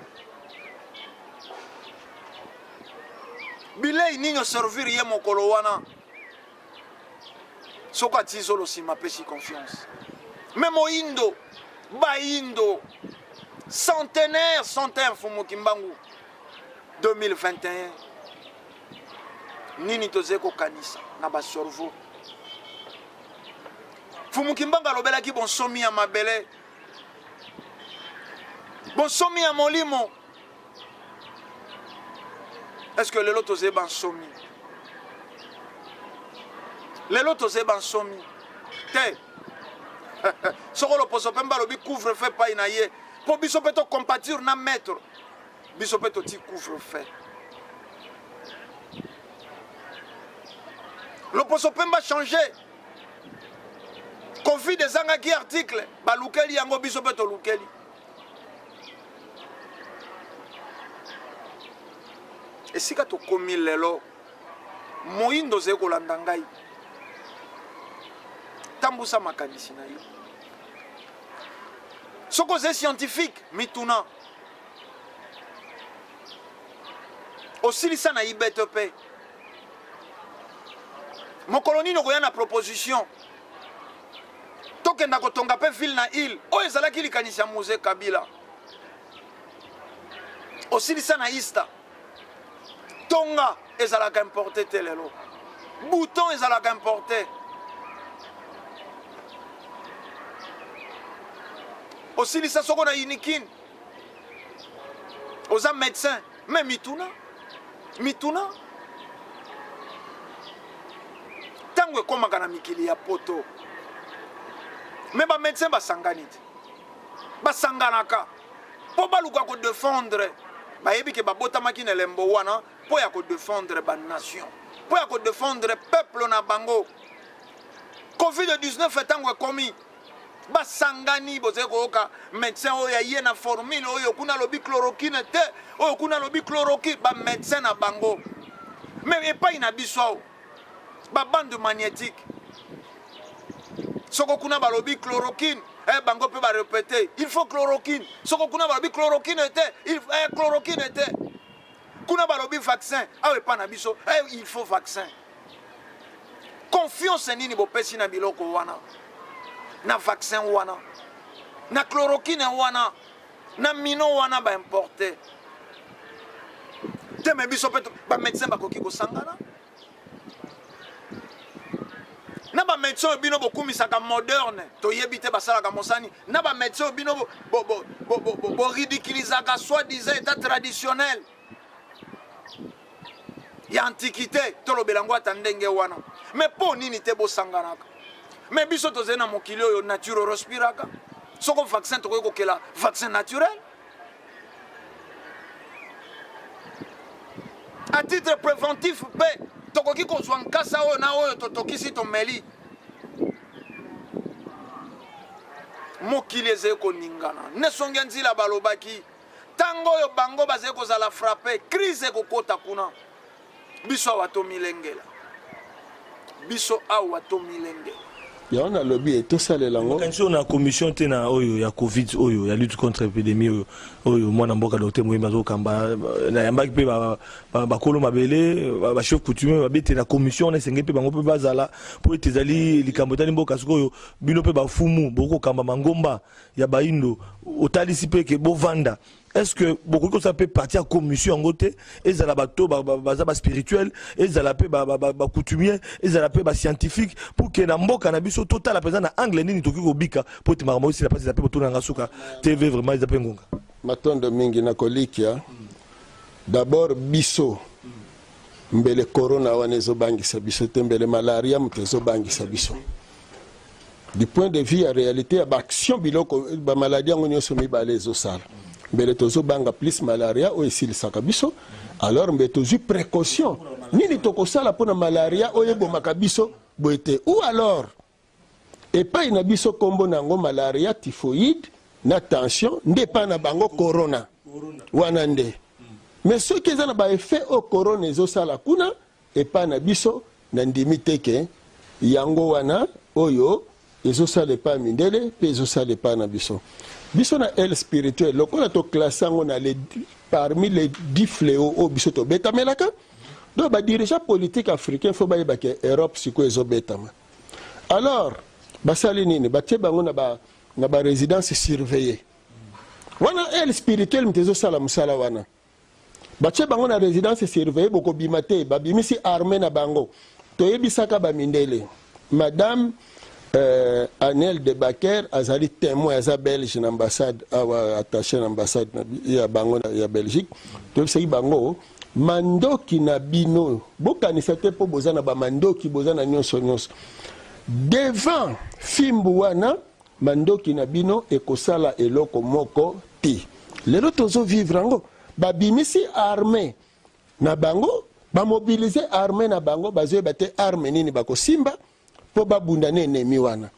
Speaker 2: bilei ninyo servir ye mokolo wana soko ati zolo sima pesi confiance mais moindo baindo centenaire Fumukimbangu 2021 nini tozeko kanisa na ba cerveau Fumukimbangu alobelaki bonsomi ya mabele bonsomi ya molimo est-ce que lelo toze bansomi lelo toze bansomi te soko lo poso pemba lobi couvre fait pa inaye po biso peto compatir na maître biso peto ti couvre fait le poso pemba changer Covid des angaki article ba lukeli yango biso peto lukeli esika to komi lelo moindo ze ko landa ngai tambusa makanisi na yo soko ze scientifique mituna osilisa na ibete pe mokoloni no koya na proposition tokenda kotonga pe ville na île oyo ezalaki likanisi ya Moïse Kabila osilisa na ista tonga ezalaka importé te lelo bouton ezalaka importé osilisa soko na unikin oza médecin mais mituna tango ekomaka na mikili ya poto mais ba médecin basangani te basanganaka po baluka ko défendre bayebi ke babotamaki na lembo wana po ya ko défendre ba nation po ya ko défendre peuple na bango Covid-19 etango ekomi basangani boze koyoka médecin oyo aye na formule oyo kuna lobi chloroquine te oyo kuna lobi chloroquine ba médecin na bango mais epai na biso awo ba bande magnétique soko kuna balobi chloroquine bango pe ba répéter il faut chloroquine soko kuna balobi chloroquine te chloroquine te kuna balobi vaccin awe pa na biso il faut vaccin confiance nini bopesi na biloko wana na vaccin wana na chloroquine wana na mino wana ba importer te me biso pe ba médecin bakoki kosangana na ba médecin bino bokumisaka moderne toyebi te basalaka mosani na ba médecin bino bo ridiculisaka soi-disant état traditionnel ya antiquité tolobelango ata ndenge wana mais po nini te bosanganaka mais biso tozali na mokili oyo nature respiraka soko vaccin tokoki kokela vaccin naturel à titre préventif pe tokoki kozwa nkasa oyo na oyo totokisi tomeli mokili ezali koningana nesongi nzila balobaki ntango oyo bango bazali kozala frappe crise ekokota kuna biso awa tomilengela biso awa tomilengela
Speaker 4: ya on a lobby et tout ça les langues
Speaker 5: quand on a commission tena oyo ya covid oyo ya lutte contre l'épidémie oyo mwana mboka docteur Moïma Zokamba na yambaki pe ba kolo mabele ba chef coutumier ba bete la commission on esengé pe bango pe bazala po etezali likambotani mboka sikoyo bino pe ba fumu boko kamba mangomba ya baindo otalisi pe ke bovanda. Est-ce que beaucoup de ça peut partir à commission en côté et ça la bateau ba spirituel et ça la paix ba coutumier et ça la paix ba scientifique pour que na mboka na biso total la présent na anglais ni toki ko bika pour te maramo aussi la passe ça peut tourner ngasuka TV vraiment ils appellent ngonga
Speaker 4: matondo mingi na kolikia d'abord biso mbele corona wanezo bangisa biso tembele malaria mtezo bangisa biso du point de vue en réalité ba action biloko ba maladie ngonyo somi ba lezo sala mbele tozo banga plus malaria o esili sakabiso alors mbele tozu précaution nini tokosala pona malaria o yebo makabiso boete ou alors et pas ina biso kombo nango malaria typhoïde na tension nde pa na bango corona wana nde mais ceux qui ont ba effet au corona ezo sala kuna et pas na biso na ndimi teke yango wana oyo ezo sala pa mindele pe ezo sala pa na biso. Biso na elle spirituelle, le qu'on a to classé parmi les 10 fléaux au biso to beta melaka. Donc ba dirigeant politique africain faut ba que Europe siko ezo beta. Alors ba sali nini ba tie bango na ba résidence surveillée. Wana elle spirituelle mtezo sala musala wana. Ba tie bango na résidence surveillée boko bimate ba bimisi armée na bango. To yebisaka ba mindele. Madame Anel de Baker azali témoin à Belge l'ambassade attaché à l'ambassade ya bango ya Belgique to c'est bango mandoki na bino bokanisa te po bozana ba mandoki bozana nyonso devant fimbu wana mandoki na bino ekosala eloko moko ti lelo tozo vivre ngo babimisi armée na bango ba mobiliser armée na bango bazoye bate armée nini bakosimba po babunda ne ennemi wana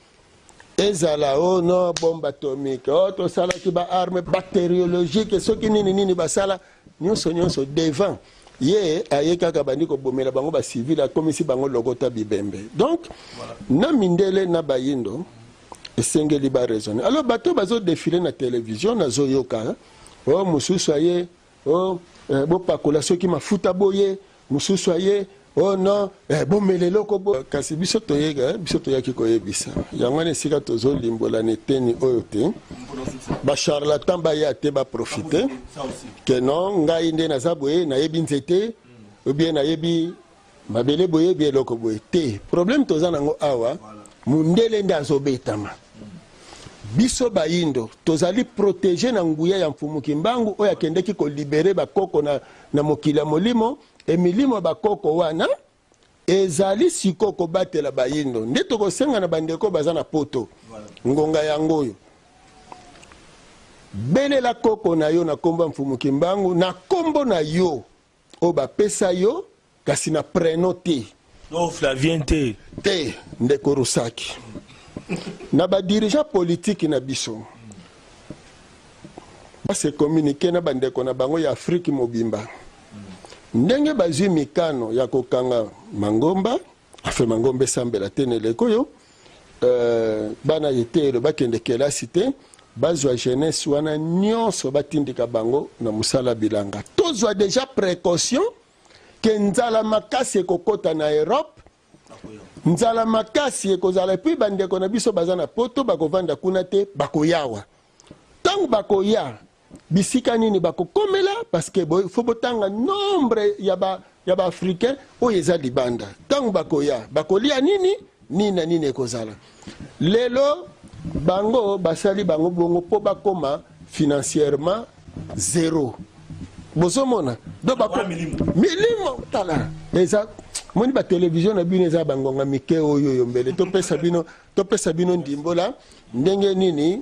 Speaker 4: ezala o no bombe atomique o to sala ki ba arme bactériologique soki nini basala nyonso devant ye ayeka ka bandi ko bomela bango ba civil a komisi bango logota bibembe donc na mindele na bayindo esengeli ba raisonner alors bato bazo défiler na télévision na zoyoka o mususu aye o bo pakola soki mafuta boye mususu aye oh non bon mais les locaux kasi biso toyaki koyebisa yango ne sika tozo limbola neteni oyo te ba charlatan ba ya te ba profiter que non ngai nde naza boye nayebi nzete ou bien nayebi mabele boye bien loko boye te problème toza nango awa mundele nde azobetama biso bayindo tozali protéger na nguya ya mfumuki mbangu oyo akendeki ko libérer bakoko na mokila molimo emilimo bakoko wana ezali sikoko batela bayindo nde tokosenga na bandeko baza na poto ngonga yango oyo belela koko na yo na komba mfumuki mbangu na kombo na yo o bapesa yo kasi na preno te
Speaker 5: no Flavien te
Speaker 4: ndeko Rusaki na ba dirigeant politique na biso ba se communiquer na bandeko na bango ya Afrique mobimba ndenge bazwi mikano ya kokanga mangomba afe mangombe sambela tenele koyo bana yetero bakende kelasi te bazwa jeunesse wana nyonso batindika bango na musala bilanga tozwa déjà précaution ke nzala makasi ekokota na Europe nzala makasi ekozala puis bandeko na biso baza na poto bakovanda kuna te bakoyawa tangu bakoya bisika nini bakokomela parce que faut botanga nombre ya ba africain oyo eza libanda tangu bakoya bakolia nini ekozala lelo bango basali bango bongo po bakoma financièrement zéro bozomona do milimo tala eza moni ba télévision na bino eza bangonga mike oyo mbele topesa bino ndimbola ndenge nini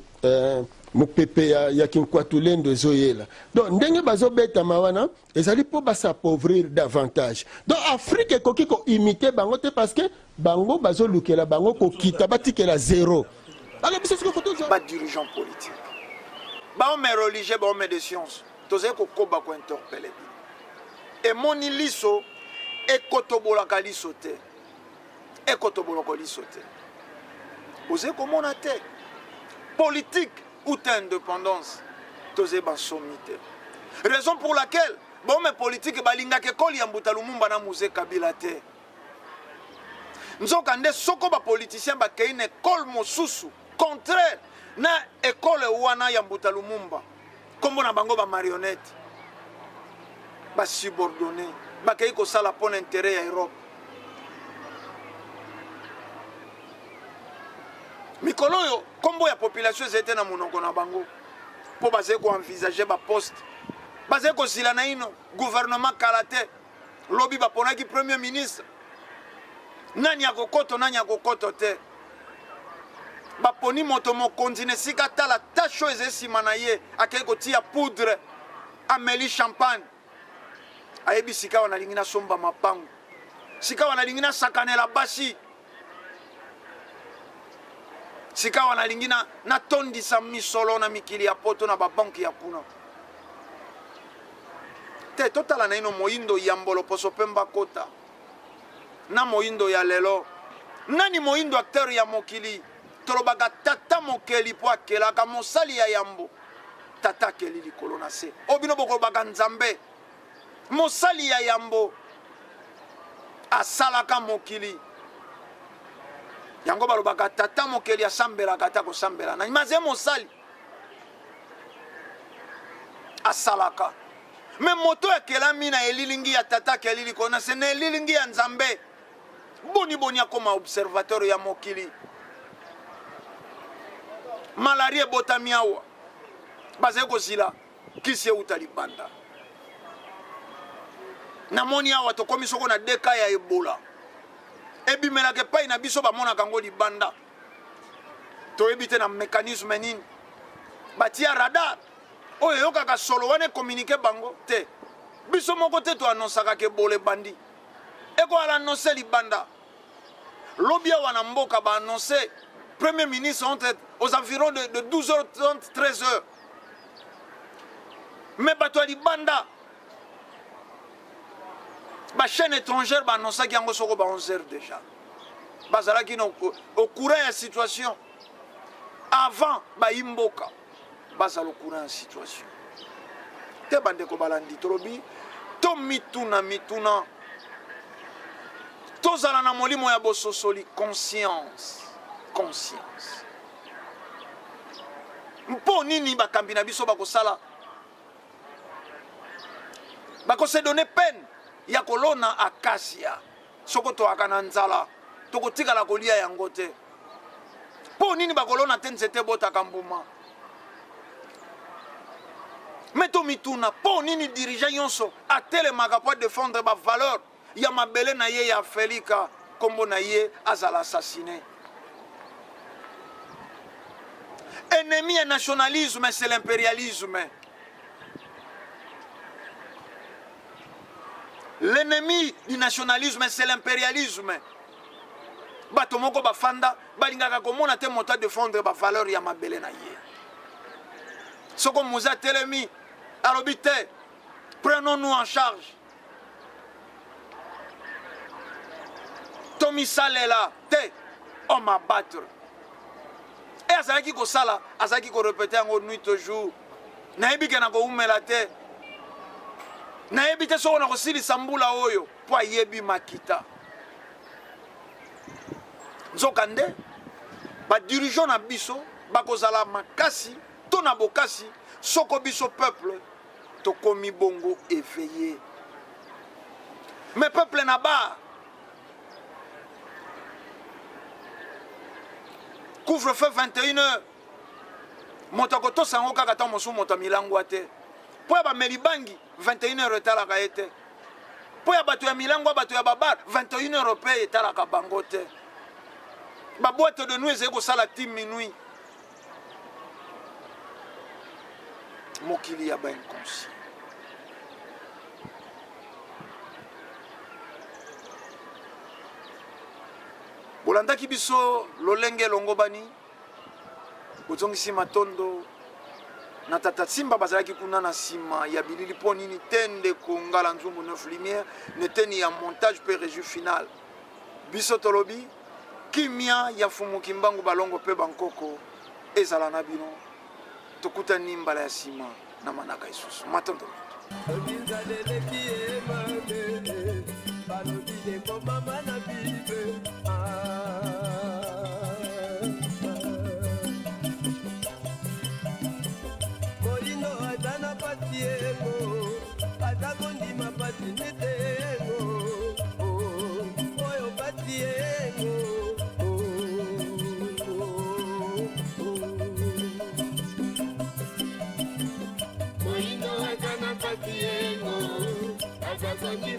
Speaker 4: mupepe ya kinkwatulendo ezoyela donc ndenge bazobeta mawana ezali po s'appauvrir davantage donc Afrique ekoki ko imiter bango te parce que bango bazolukela bango kokita batikela zéro alors biso siko photo
Speaker 2: ba dirigeant politique ba homme religieux ba homme de science tozé ko koba ko interpeller et moni liso ekotobola kaliso te ekotobola ko liso te Osez comme on a été. Politique ou indépendance, tosé ban sommité. Raison pour laquelle, bon, mais politique, balinga ke koli yambuta Lumumba na musée Kabila te. Nzokande soko ba politicien ba ke une école mosusu, contraire na école wana yambuta Lumumba. Kombo na bango ba marionnette, ba subordonné, ba ke ko sala pour intérêt ya Europe. Mikolo yo kombo ya population zete na monoko na bango po baze ko envisager ba poste baze ko sila na ino gouvernement kalate lobi ba ponaki premier ministre nani akokoto te ba poni moto mo continue sika tala tacho ezesima na ye akei ko tia poudre ameli champagne ayebi sika wana lingina somba mapango sika wana lingina sakanela basi sika wana lingina na tondisa misolo na mikili ya poto na babanki ya kuna te totala na ino moindo yambolo poso pemba kota na moindo ya lelo nani moindo acteur ya mokili tolobaka tata mokeli po akelaka mosali ya yambo tata keli likolo na se obino bokolobaka nzambe mosali ya yambo asalaka mokili yango balobaka tata mokeli asambelaka ata kosambela nani maze mosali asalaka me moto akelami na elilingi ya tata keli likolo na se na elilingi ya nzambe boni akoma observateur ya mokili malaria ebotami awa bazali kozila kisi euta libanda namoni awa tokomi soko na deka ya ebola ebimelaka epai na biso bamonaka yango libanda toyebi te na mécanisme nini batia radar oyo eyokaka solo wana ekommunike bango te biso moko te toanonsaka ke ebola ebandi ekoala annonce libanda lobi awa na mboka baannonce premier ministre aux environs de 12h30 13h mais bato ya libanda bachaîne étrangère baannonsaki yango soko ba 11h déjà bazalaki au courant ya situation avant bayimboka bazala au courant ya situation te bandeko balandi tolobi to mituna tozala na molimo ya bososoli conscience mpo nini bakambi na biso bakosala bakose donner peine ya kolona akasia soko toaka na nzala tokotikala kolia yango te mpo nini bakolona te nzete botaka mbuma me tomituna mpo nini dirigeant nyonso atelemaka po défendre bavaleur ya mabele na ye ya Afrika kombo na ye azala assassiné. Ennemi ya nationalisme c'est l'impérialisme. L'ennemi du nationalisme c'est l'impérialisme. Bato moko bafanda balingaka komona te moto défendre ba valeur ya mabele na ye. Soko muza telemi alobi te prenons-nous en charge. Tomi salela te on m'abattre. Et azaki ko sala azaki ko répéter en nuit au jour. Na ebike na ko umela te. Na ebite so na ko sili sambula oyo po yebi makita. Nzokande ba dirigeant na biso ba kozala makasi to na bokasi soko biso peuple to komi bongo éveillé. Mais peuple na ba couvre-feu 21h. Motako to sango kaka ta mosu mota milangwa te. Po ya ba melibangi 21h etalaka ete. Po ya bato ya milangwa bato ya babar 21h pe etalaka bango te. Ba boîte de nuit ezeko sala ti minuit. Mokili ya ba inconscient. Bolandaki biso lolenge longobani bozongisi matondo na tata simba bazalaki kuna na sima ya bilili po nini tende kongala nzungu 9 lumière neteni ya montage pe régie final biso tolobi kimia ya fumu kimbangu balongo pe bankoko ezala na bino tokutani mbala ya sima na manaka isusu matondo
Speaker 1: Moindo agana patiengo, agazangi